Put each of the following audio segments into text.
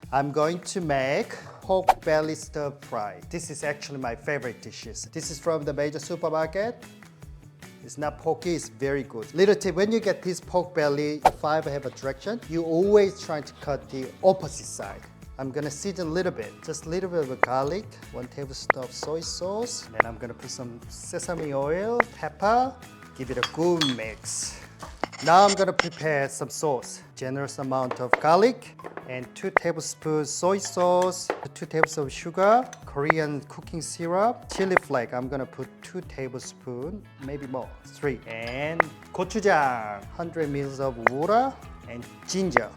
I'm going to make pork belly stir fry. This is actually my favorite dishes. This is from the major supermarket. It's not porky, it's very good. Little tip, when you get this pork belly, the fiber have a direction, you always try to cut the opposite side. I'm gonna season a little bit, just a little bit of garlic, 1 tablespoon of soy sauce, and then I'm gonna put some sesame oil, pepper, give it a good mix. Now I'm gonna prepare some sauce. Generous amount of garlic and 2 tablespoons soy sauce, 2 tablespoons of sugar, Korean cooking syrup, chili flake. I'm gonna put 2 tablespoons, maybe more, 3. And gochujang, 100 ml of water and ginger.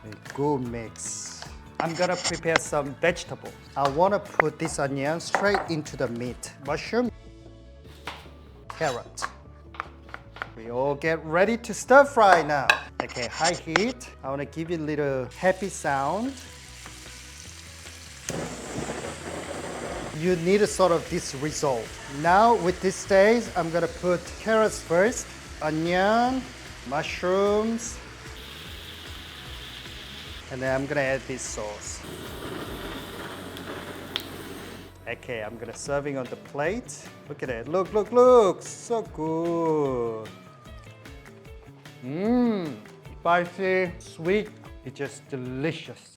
A good mix. I'm gonna prepare some vegetable. I wanna put this onion straight into the meat. Mushroom, carrot. We all get ready to stir fry now. Okay, high heat. I want to give you a little happy sound. You need a sort of this result. Now with this stage, I'm gonna put carrots first, onion, mushrooms, and then I'm gonna add this sauce. Okay, I'm gonna serving on the plate. Look at it, look, so good. Spicy, sweet, it's just delicious.